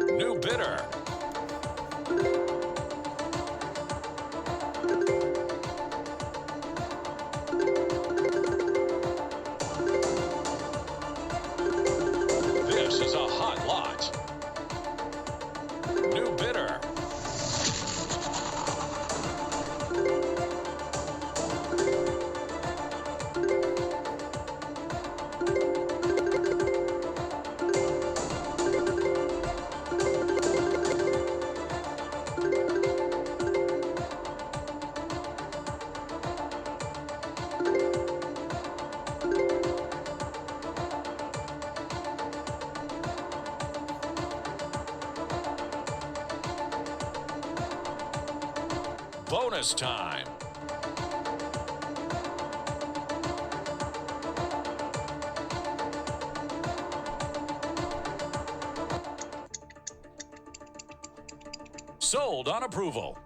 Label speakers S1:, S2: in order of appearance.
S1: New bidder. This is a hot lot. New bidder. Bonus time. Sold on approval.